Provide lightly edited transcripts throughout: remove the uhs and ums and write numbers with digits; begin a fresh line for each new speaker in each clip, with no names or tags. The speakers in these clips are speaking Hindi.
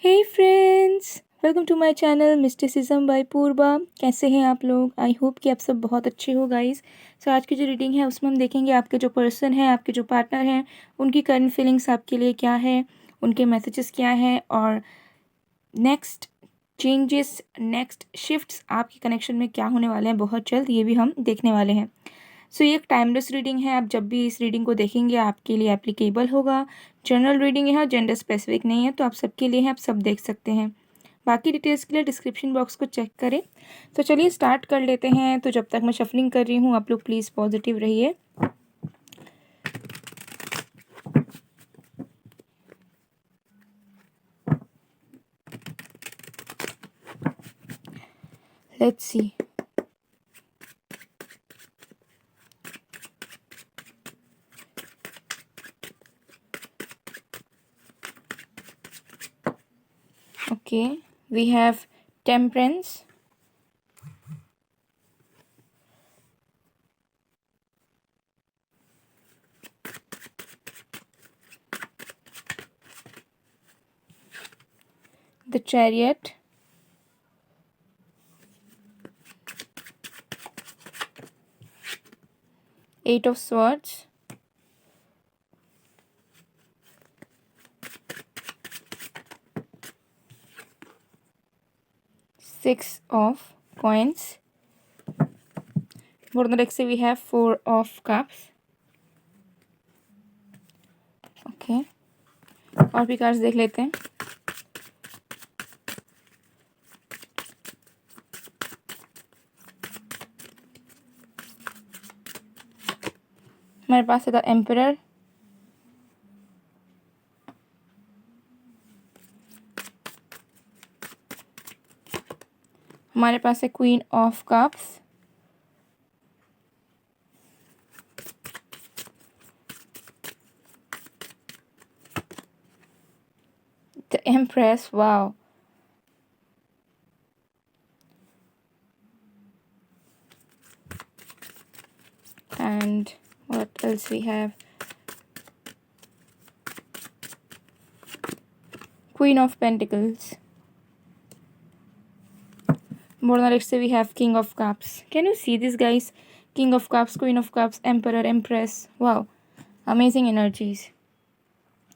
Hey friends, welcome to my channel mysticism by Purva. कैसे हैं आप लोग? आई होप कि आप सब बहुत अच्छे हो गाइस। सो आज की जो रीडिंग है उसमें हम देखेंगे आपके जो पर्सन हैं, आपके जो पार्टनर हैं, उनकी करंट फीलिंग्स आपके लिए क्या है, उनके मैसेजेस क्या हैं और नेक्स्ट चेंजेस, नेक्स्ट शिफ्ट्स आपके कनेक्शन में क्या होने वाले हैं बहुत जल्द, ये भी हम देखने वाले हैं। सो ये एक टाइमलेस रीडिंग है। आप जब भी इस रीडिंग को देखेंगे आपके लिए एप्लीकेबल होगा। जनरल रीडिंग है, जेंडर स्पेसिफिक नहीं है, तो आप सबके लिए है, आप सब देख सकते हैं। बाकी डिटेल्स के लिए डिस्क्रिप्शन बॉक्स को चेक करें। तो चलिए स्टार्ट कर लेते हैं। तो जब तक मैं शफलिंग कर रही हूँ आप लोग प्लीज़ पॉजिटिव रहिए। Let's see. Okay, we have Temperance, the Chariot, Eight of Swords, Six of Coins. For the next we have Four of Cups. Okay, और भी कार्ड्स देख लेते हैं। हमारे पास है द एम्परर, हमारे पास है queen of cups, the empress, wow, and what else we have, Queen of Pentacles. More than let's say we have King of Cups. Can you see this guys? King of Cups, Queen of Cups, Emperor, Empress. Wow, amazing energies.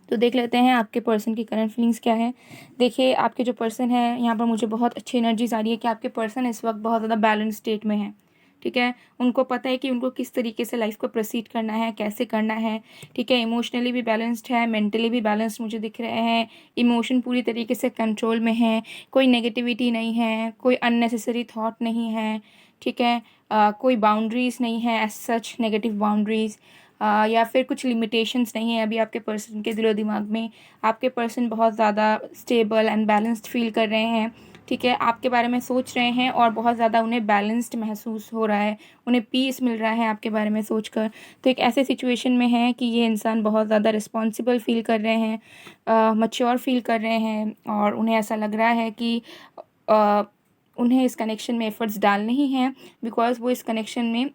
तो देख लेते हैं आपके पर्सन की करंट फीलिंग्स क्या है। देखिए आपके जो पर्सन है यहाँ पर मुझे बहुत अच्छी एनर्जीज आ रही है कि आपके पर्सन इस वक्त बहुत ज़्यादा बैलेंस स्टेट में है। ठीक है, उनको पता है कि उनको किस तरीके से लाइफ को प्रोसीड करना है, कैसे करना है। ठीक है, इमोशनली भी बैलेंस्ड है, मेंटली भी बैलेंस्ड मुझे दिख रहे हैं। इमोशन पूरी तरीके से कंट्रोल में है, कोई नेगेटिविटी नहीं है, कोई अननेसेसरी थॉट नहीं है। ठीक है, कोई बाउंड्रीज़ नहीं है एज सच, नेगेटिव बाउंड्रीज़ या फिर कुछ लिमिटेशंस नहीं है अभी आपके पर्सन के दिलो दिमाग में। आपके पर्सन बहुत ज़्यादा स्टेबल एंड बैलेंस्ड फील कर रहे हैं। ठीक है, आपके बारे में सोच रहे हैं और बहुत ज़्यादा उन्हें बैलेंस्ड महसूस हो रहा है, उन्हें पीस मिल रहा है आपके बारे में सोचकर। तो एक ऐसे सिचुएशन में है कि ये इंसान बहुत ज़्यादा रिस्पॉन्सिबल फील कर रहे हैं, मैच्योर फील कर रहे हैं और उन्हें ऐसा लग रहा है कि उन्हें इस कनेक्शन में एफर्ट्स डालने ही हैं, बिकॉज वो इस कनेक्शन में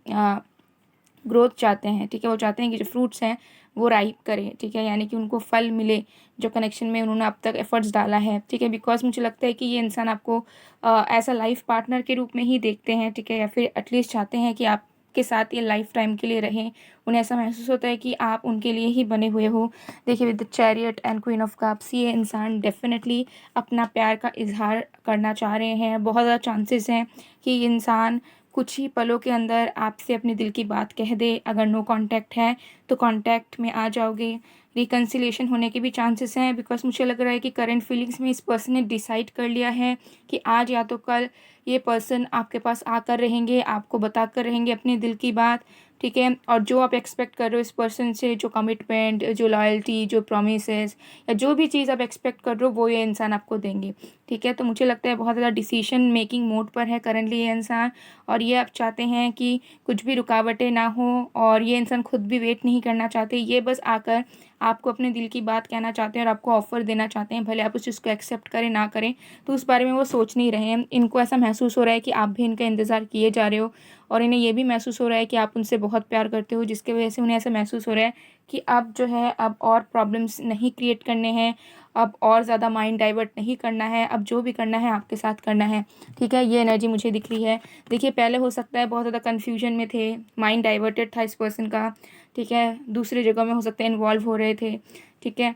ग्रोथ चाहते हैं। ठीक है, वो चाहते हैं कि जो फ्रूट्स हैं वो राइप करें। ठीक है, यानी कि उनको फल मिले जो कनेक्शन में उन्होंने अब तक एफर्ट्स डाला है। ठीक है, बिकॉज मुझे लगता है कि ये इंसान आपको एज अ लाइफ पार्टनर के रूप में ही देखते हैं। ठीक है, या फिर एटलीस्ट चाहते हैं कि आपके साथ ये लाइफ टाइम के लिए रहें। उन्हें ऐसा महसूस होता है कि आप उनके लिए ही बने हुए हो। देखिए with the chariot and queen of cups, ये इंसान डेफिनेटली अपना प्यार का इजहार करना चाह रहे हैं। बहुत ज़्यादा चांसेस हैं कि ये इंसान कुछ ही पलों के अंदर आपसे अपने दिल की बात कह दे। अगर नो कांटेक्ट है तो कांटेक्ट में आ जाओगे। रिकन्सिलेशन होने के भी चांसेस हैं, बिकॉज मुझे लग रहा है कि करंट फीलिंग्स में इस पर्सन ने डिसाइड कर लिया है कि आज या तो कल ये पर्सन आपके पास आकर रहेंगे, आपको बताकर रहेंगे अपने दिल की बात। ठीक है, और जो आप एक्सपेक्ट कर रहे हो इस पर्सन से, जो कमिटमेंट, जो लॉयल्टी, जो प्रोमिसेस या जो भी चीज़ आप एक्सपेक्ट कर रहे हो वो ये इंसान आपको देंगे। ठीक है, तो मुझे लगता है बहुत ज़्यादा डिसीजन मेकिंग मोड पर है करंटली ये इंसान, और ये आप चाहते हैं कि कुछ भी रुकावटें ना हो, और ये इंसान खुद भी वेट नहीं करना चाहते। ये बस आकर आपको अपने दिल की बात कहना चाहते हैं और आपको ऑफ़र देना चाहते हैं। भले आप उस चीज़ को एक्सेप्ट करें ना करें, तो उस बारे में वो सोच नहीं रहे हैं। इनको ऐसा महसूस हो रहा है कि आप भी इनका इंतज़ार किए जा रहे हो और इन्हें ये भी महसूस हो रहा है कि आप उनसे बहुत प्यार करते हो, जिसकी वजह से उन्हें ऐसा महसूस हो रहा है कि अब जो है अब और प्रॉब्लम्स नहीं क्रिएट करने हैं, अब और ज़्यादा माइंड डाइवर्ट नहीं करना है, अब जो भी करना है आपके साथ करना है। ठीक है, ये एनर्जी मुझे दिख रही है। देखिए, पहले हो सकता है बहुत ज़्यादा कन्फ्यूजन में थे, माइंड डाइवर्टेड था इस पर्सन का। ठीक है, दूसरी जगह में हो सकता है इन्वॉल्व हो रहे थे। ठीक है,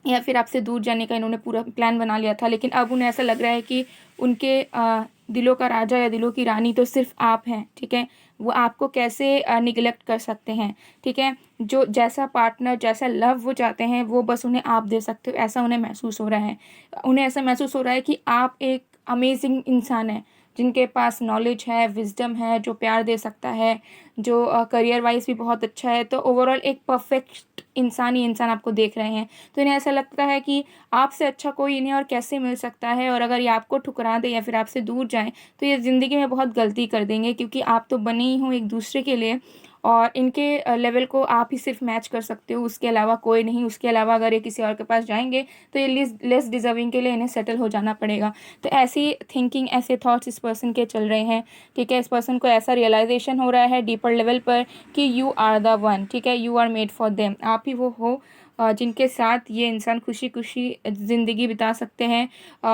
या फिर आपसे दूर जाने का इन्होंने पूरा प्लान बना लिया था, लेकिन अब उन्हें ऐसा लग रहा है कि उनके दिलों का राजा या दिलों की रानी तो सिर्फ आप हैं। ठीक है, वो आपको कैसे निगलेक्ट कर सकते हैं। ठीक है, जो जैसा पार्टनर, जैसा लव वो चाहते हैं वो बस उन्हें आप दे सकते हो, ऐसा उन्हें महसूस हो रहा है। उन्हें ऐसा महसूस हो रहा है कि आप एक अमेजिंग इंसान हैं, जिनके पास नॉलेज है, विजडम है, जो प्यार दे सकता है, जो करियर वाइज भी बहुत अच्छा है। तो ओवरऑल एक परफेक्ट इंसान ही इंसान आपको देख रहे हैं। तो इन्हें ऐसा लगता है कि आपसे अच्छा कोई इन्हें और कैसे मिल सकता है, और अगर ये आपको ठुकरा दे या फिर आपसे दूर जाएं तो ये ज़िंदगी में बहुत गलती कर देंगे, क्योंकि आप तो बने ही हो एक दूसरे के लिए, और इनके लेवल को आप ही सिर्फ मैच कर सकते हो, उसके अलावा कोई नहीं। उसके अलावा अगर ये किसी और के पास जाएंगे तो ये लेस डिजर्विंग के लिए इन्हें सेटल हो जाना पड़ेगा। तो ऐसी थिंकिंग, ऐसे थॉट्स इस पर्सन के चल रहे हैं। ठीक है, इस पर्सन को ऐसा रियलाइजेशन हो रहा है डीपर लेवल पर कि यू आर द वन। ठीक है, you are made for them. आप ही वो हो जिनके साथ ये इंसान खुशी खुशी ज़िंदगी बिता सकते हैं,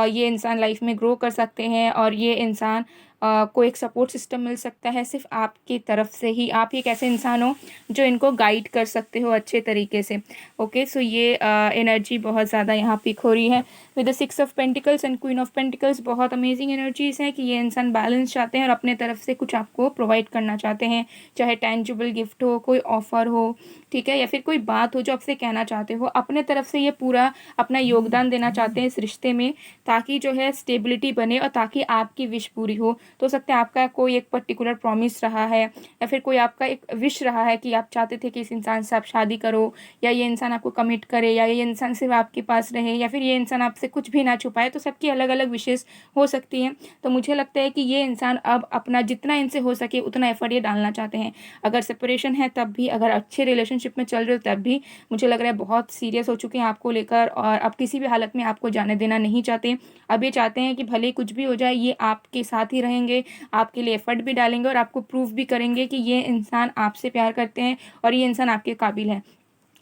ये इंसान लाइफ में ग्रो कर सकते हैं, और ये इंसान को एक सपोर्ट सिस्टम मिल सकता है सिर्फ आपकी तरफ से ही। आप ही एक ऐसे इंसान हो जो इनको गाइड कर सकते हो अच्छे तरीके से। ओके, सो ये एनर्जी बहुत ज़्यादा यहाँ पिक हो रही है with the 6 of pentacles and queen of pentacles. बहुत अमेजिंग एनर्जीज हैं कि ये इंसान बैलेंस चाहते हैं और अपने तरफ से कुछ आपको प्रोवाइड करना चाहते हैं, चाहे टेंजिबल गिफ्ट हो, कोई ऑफर हो, ठीक है, या फिर कोई बात हो जो आपसे कहना चाहते हो। अपने तरफ से ये पूरा अपना योगदान देना चाहते हैं इस रिश्ते में, ताकि जो है स्टेबिलिटी बने और ताकि आपकी विश पूरी हो। तो हो सकता है आपका कोई एक पर्टिकुलर प्रॉमिस रहा है, या फिर कोई आपका एक विश रहा है कि आप चाहते थे कि इस इंसान से आप शादी करो, या ये इंसान आपको कमिट करे, या ये इंसान सिर्फ आपके पास रहे, या फिर ये इंसान आपसे कुछ भी ना छुपाए। तो सबकी अलग अलग विशेष हो सकती हैं। तो मुझे लगता है कि ये इंसान अब अपना जितना इनसे हो सके उतना एफर्ट ये डालना चाहते हैं। अगर सेपरेशन है तब भी, अगर अच्छे रिलेशनशिप में चल रहे हो तब भी, मुझे लग रहा है बहुत सीरियस हो चुके हैं आपको लेकर, और अब किसी भी हालत में आपको जाने देना नहीं चाहते। अब ये चाहते हैं कि भले कुछ भी हो जाए, ये आपके साथ ही रहेंगे, आपके लिए एफर्ट भी डालेंगे, और आपको प्रूफ भी करेंगे कि ये इंसान आपसे प्यार करते हैं और ये इंसान आपके काबिल है।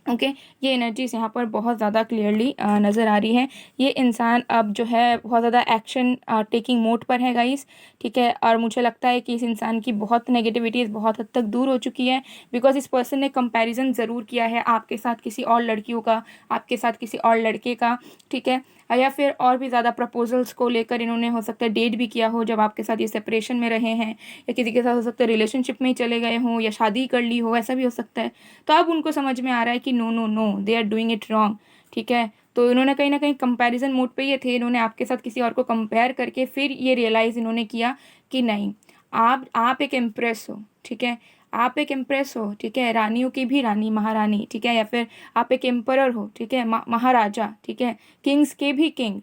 ओके, ये एनर्जीज यहाँ पर बहुत ज़्यादा क्लियरली नज़र आ रही है। ये इंसान अब जो है बहुत ज़्यादा एक्शन टेकिंग मोड पर है गाइस। ठीक है, और मुझे लगता है कि इस इंसान की बहुत नेगेटिविटीज़ बहुत हद तक दूर हो चुकी है, बिकॉज इस पर्सन ने कंपैरिजन ज़रूर किया है आपके साथ किसी और लड़कियों का, आपके साथ किसी और लड़के का। ठीक है, या फिर और भी ज़्यादा प्रपोजल्स को लेकर इन्होंने हो सकता है डेट भी किया हो जब आपके साथ ये सेपरेशन में रहे हैं, या किसी के साथ हो सकता है रिलेशनशिप में ही चले गए हों, या शादी कर ली हो, ऐसा भी हो सकता है। तो अब उनको समझ में आ रहा है कि no no no, they are doing it wrong. ठीक है, तो इन्होंने कहीं ना कहीं कंपैरिजन मोड पे ये थे, इन्होंने आपके साथ किसी और को कंपेयर करके फिर ये रियलाइज़ इन्होंने किया कि नहीं, आप एक इम्प्रेस हो। ठीक है, आप एक इम्प्रेस हो। ठीक है, रानियों की भी रानी, महारानी। ठीक है, या फिर आप एक एम्परर हो। ठीक है, महाराजा। ठीक है, किंग्स के भी किंग।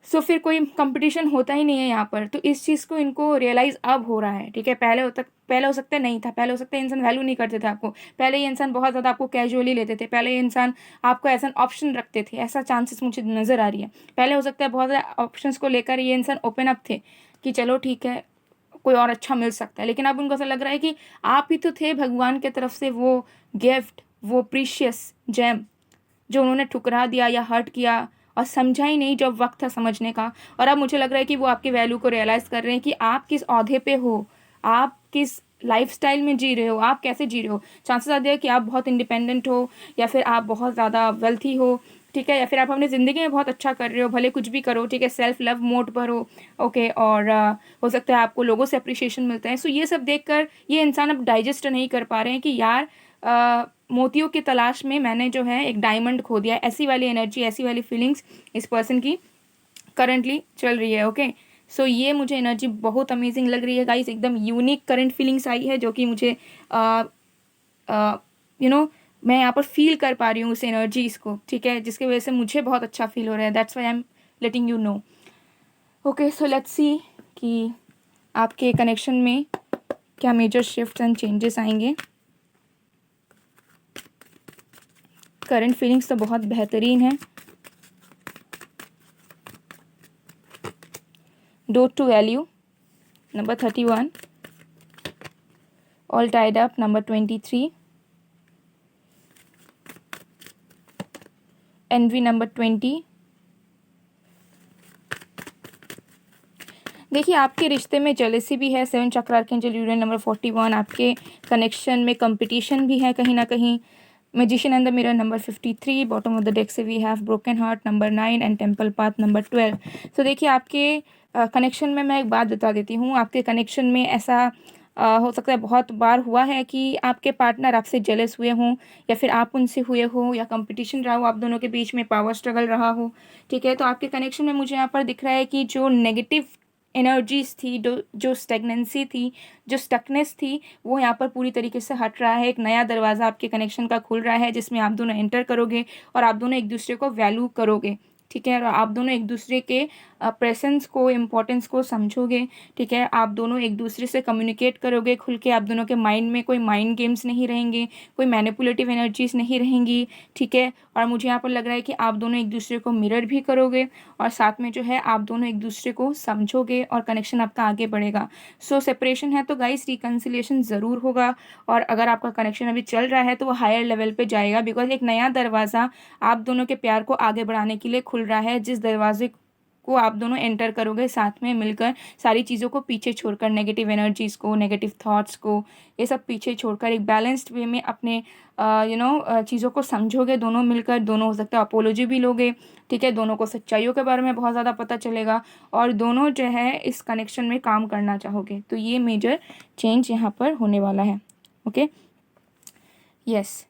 सो फिर कोई कंपटीशन होता ही नहीं है यहाँ पर। तो इस चीज़ को इनको रियलाइज़ अब हो रहा है। ठीक है, पहले हो सकता है नहीं था, पहले हो सकता है इंसान वैल्यू नहीं करते थे आपको, पहले ये इंसान बहुत ज़्यादा आपको कैजुअली लेते थे, पहले ये इंसान आपको एज एन ऑप्शन रखते थे, ऐसा चांसेस मुझे नज़र आ रही है। पहले हो सकता है बहुत ज़्यादा ऑप्शंस को लेकर ये इंसान ओपन अप थे कि चलो ठीक है, कोई और अच्छा मिल सकता है, लेकिन अब उनको ऐसा लग रहा है कि आप ही तो थे भगवान की तरफ से वो गिफ्ट, वो प्रीशियस जेम, जो उन्होंने ठुकरा दिया या हर्ट किया और समझा ही नहीं जब वक्त था समझने का। और अब मुझे लग रहा है कि वो आपकी वैल्यू को रियलाइज़ कर रहे हैं कि आप किस ओहदे पे हो, आप किस लाइफस्टाइल में जी रहे हो, आप कैसे जी रहे हो। चांसेस ज़्यादा है कि आप बहुत इंडिपेंडेंट हो, या फिर आप बहुत ज़्यादा वेल्थी हो। ठीक है, या फिर आप अपनी ज़िंदगी में बहुत अच्छा कर रहे हो, भले कुछ भी करो। ठीक है, सेल्फ लव मोड पर हो। ओके, और हो सकता है आपको लोगों से अप्रिशिएशन मिलता है। सो ये सब देखकर ये इंसान अब डाइजेस्ट नहीं कर पा रहे हैं कि यार मोतियों की तलाश में मैंने जो है एक डायमंड खो दिया। ऐसी वाली एनर्जी, ऐसी वाली फीलिंग्स इस पर्सन की करंटली चल रही है। ओके, सो ये मुझे एनर्जी बहुत अमेजिंग लग रही है गाइस, एकदम यूनिक करंट फीलिंग्स आई है, जो कि मुझे मैं यहाँ पर फील कर पा रही हूँ उस एनर्जीज को। ठीक है, जिसकी वजह से मुझे बहुत अच्छा फील हो रहा है। That's why I am letting you know. Okay, so let's see कि आपके कनेक्शन में क्या मेजर शिफ्ट्स एंड चेंजेस आएंगे। करंट फीलिंग्स तो बहुत बेहतरीन है। डोट to value number 31, all tied up, number 23, envy number 20। देखिए आपके रिश्ते में जेलसी भी है, 7 चक्र आर्कएंजल यूरेन नंबर 41। आपके कनेक्शन में कंपटीशन भी है कहीं ना कहीं। Magician and the mirror number 53। Bottom of the deck से we have broken heart number 9 and temple path number 12। तो देखिए आपके कनेक्शन में मैं एक बात बता देती हूँ। आपके कनेक्शन में ऐसा हो सकता है बहुत बार हुआ है कि आपके पार्टनर आपसे जेलस हुए हों, या फिर आप उनसे हुए हो, या कंपटीशन रहा हो आप दोनों के बीच में, पावर स्ट्रगल रहा हो। ठीक है, तो आपके कनेक्शन में मुझे यहाँ पर दिख रहा है कि जो नेगेटिव एनर्जीज थी, जो स्टेगनेंसी थी, जो स्टकनेस थी, वो यहाँ पर पूरी तरीके से हट रहा है। एक नया दरवाज़ा आपके कनेक्शन का खुल रहा है जिसमें आप दोनों एंटर करोगे और आप दोनों एक दूसरे को वैल्यू करोगे। ठीक है, और आप दोनों एक दूसरे के प्रेजेंस को, इम्पोर्टेंस को समझोगे। ठीक है, आप दोनों एक दूसरे से कम्युनिकेट करोगे खुल के। आप दोनों के माइंड में कोई माइंड गेम्स नहीं रहेंगे, कोई मैनिपुलेटिव एनर्जीज नहीं रहेंगी। ठीक है, और मुझे यहाँ पर लग रहा है कि आप दोनों एक दूसरे को मिरर भी करोगे, और साथ में जो है आप दोनों एक दूसरे को समझोगे और कनेक्शन आपका आगे बढ़ेगा। सो सेपरेशन है तो गाइस रिकन्सिलिएशन ज़रूर होगा, और अगर आपका कनेक्शन अभी चल रहा है तो वो हायर लेवल पे जाएगा, बिकॉज एक नया दरवाज़ा आप दोनों के प्यार को आगे बढ़ाने के लिए खुल रहा है, जिस दरवाजे को आप दोनों एंटर करोगे साथ में मिलकर, सारी चीज़ों को पीछे छोड़कर, नेगेटिव एनर्जीज़ को, नेगेटिव थॉट्स को, ये सब पीछे छोड़कर एक बैलेंस्ड वे में अपने चीज़ों को समझोगे दोनों मिलकर। दोनों हो सकता है अपोलॉजी भी लोगे। ठीक है, दोनों को सच्चाइयों के बारे में बहुत ज़्यादा पता चलेगा, और दोनों जो है इस कनेक्शन में काम करना चाहोगे। तो ये मेजर चेंज यहाँ पर होने वाला है। Okay, yes.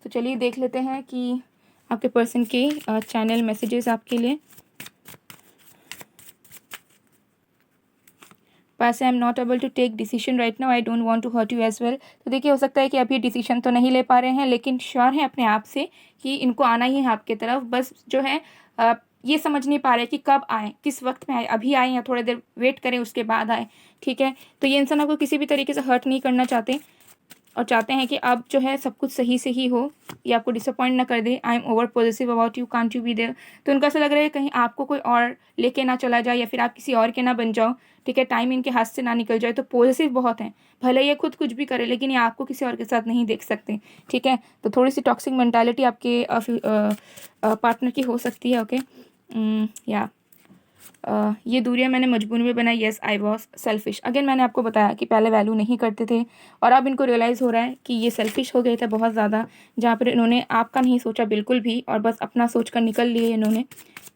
तो चलिए देख लेते हैं कि आपके पर्सन के चैनल मैसेजेस आपके लिए। पास I am not able to take decision right now, I don't want to hurt you as well. तो देखिए हो सकता है कि अभी डिसीजन तो नहीं ले पा रहे हैं, लेकिन श्योर हैं अपने आप से कि इनको आना ही है आपके तरफ। बस जो है ये समझ नहीं पा रहे कि कब आए, किस वक्त में आए, अभी आए या थोड़ी देर वेट करें उसके बाद आए। ठीक है, तो ये इंसान आपको किसी भी तरीके से हर्ट नहीं करना चाहते, और चाहते हैं कि अब जो है सब कुछ सही से ही हो, ये आपको डिसअपॉइंट ना कर दे। I am over positive about you, can't you be there. तो उनको ऐसा लग रहा है कहीं आपको कोई और लेके ना चला जाए, या फिर आप किसी और के ना बन जाओ। ठीक है, टाइम इनके हाथ से ना निकल जाए। तो पॉजिटिव बहुत हैं, भले ये खुद कुछ भी करे, लेकिन ये आपको किसी और के साथ नहीं देख सकते। ठीक है, तो थोड़ी सी टॉक्सिक मेंटालिटी आपके पार्टनर की हो सकती है। ओके, या ये दूरियां मैंने मजबूरी में बनाई। Yes I was selfish. Again मैंने आपको बताया कि पहले वैल्यू नहीं करते थे, और अब इनको रियलाइज़ हो रहा है कि ये सेल्फिश हो गए थे बहुत ज़्यादा, जहाँ पर इन्होंने आपका नहीं सोचा बिल्कुल भी, और बस अपना सोच कर निकल लिए इन्होंने।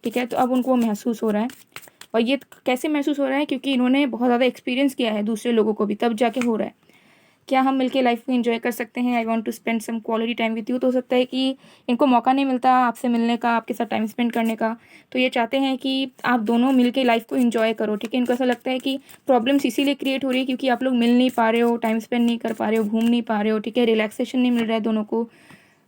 ठीक है, तो अब उनको महसूस हो रहा है, और ये कैसे महसूस हो रहा है, क्योंकि इन्होंने बहुत ज़्यादा एक्सपीरियंस किया है दूसरे लोगों को भी, तब जाके हो रहा है। क्या हम मिलके लाइफ को एंजॉय कर सकते हैं? I want to spend some quality time with you. तो हो सकता है कि इनको मौका नहीं मिलता आपसे मिलने का, आपके साथ टाइम स्पेंड करने का, तो ये चाहते हैं कि आप दोनों मिलके लाइफ को एंजॉय करो। ठीक है, इनको ऐसा लगता है कि प्रॉब्लम्स इसीलिए क्रिएट हो रही है क्योंकि आप लोग मिल नहीं पा रहे हो, टाइम स्पेंड नहीं कर पा रहे हो, घूम नहीं पा रहे हो। ठीक है, रिलैक्सेशन नहीं मिल रहा है दोनों को।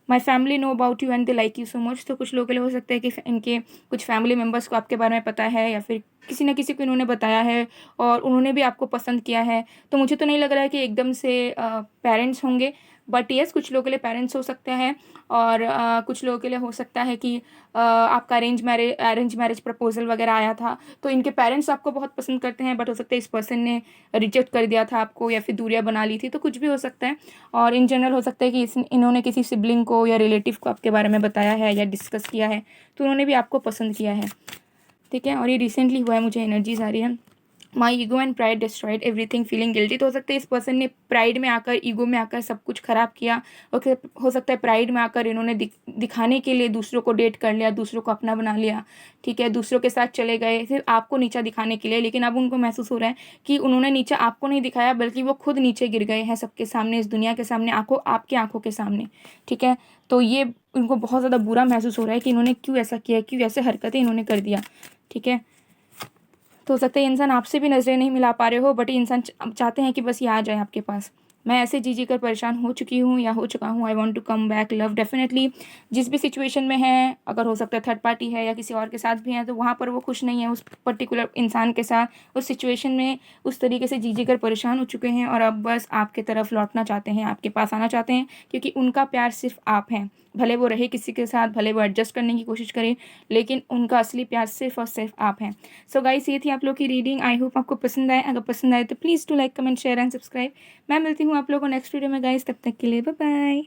My family know about you and they like you so much. तो कुछ लोगों के लिए हो सकता है कि इनके कुछ फैमिली मेम्बर्स को आपके बारे में पता है, या फिर किसी न किसी को इन्होंने बताया है और उन्होंने भी आपको पसंद किया है। तो मुझे तो नहीं लग रहा है कि एकदम से पेरेंट्स होंगे, बट येस कुछ लोगों के लिए पेरेंट्स हो सकते हैं, और कुछ लोगों के लिए हो सकता है कि आपका अरेंज मैरिज प्रपोजल वगैरह आया था, तो इनके पेरेंट्स आपको बहुत पसंद करते हैं, बट हो सकता है इस पर्सन ने रिजेक्ट कर दिया था आपको, या फिर दूरियां बना ली थी। तो कुछ भी हो सकता है, और इन जनरल हो सकता है कि इन्होंने किसी सिबलिंग को या रिलेटिव को आपके बारे में बताया है या डिस्कस किया है, तो उन्होंने भी आपको पसंद किया है। ठीक है, और ये रिसेंटली हुआ है, मुझे एनर्जीज आ रही है। My ego and pride destroyed everything feeling guilty. तो हो सकता है इस पर्सन ने प्राइड में आकर, ईगो में आकर सब कुछ खराब किया। और हो सकता है प्राइड में आकर इन्होंने दिखाने के लिए दूसरों को डेट कर लिया, दूसरों को अपना बना लिया। ठीक है, दूसरों के साथ चले गए सिर्फ आपको नीचा दिखाने के लिए, लेकिन अब उनको महसूस हो रहा है कि उन्होंने नीचा आपको नहीं दिखाया, बल्कि वो खुद नीचे गिर गए हैं सबके सामने, इस दुनिया के सामने, आपकी आंखों के सामने। ठीक है, तो ये उनको बहुत ज़्यादा बुरा महसूस हो रहा है कि इन्होंने क्यों ऐसा किया, क्यों ऐसे हरकतें इन्होंने कर दिया। ठीक है, तो हो सकता है इंसान आपसे भी नज़रें नहीं मिला पा रहे हो, बट इंसान चाहते हैं कि बस ये आ जाए आपके पास। मैं ऐसे जी कर परेशान हो चुकी हूँ या हो चुका हूँ। I want to come back love definitely. जिस भी सिचुएशन में है, अगर हो सकता है थर्ड पार्टी है या किसी और के साथ भी है, तो वहाँ पर वो खुश नहीं है उस पर्टिकुलर इंसान के साथ, उस सिचुएशन में उस तरीके से जी कर परेशान हो चुके हैं और अब बस आपके तरफ लौटना चाहते हैं, आपके पास आना चाहते हैं, क्योंकि उनका प्यार सिर्फ आप हैं। भले वो रहे किसी के साथ, भले वो एडजस्ट करने की कोशिश करे, लेकिन उनका असली प्यार सिर्फ और सिर्फ आप हैं। सो गाइस, ये थी आप लोग की रीडिंग। आई होप आपको पसंद आए। अगर पसंद आए तो please to like, comment, share and subscribe. मैं मिलती हूँ आप लोगों को नेक्स्ट वीडियो में गाइस, तब तक के लिए बाय बाय।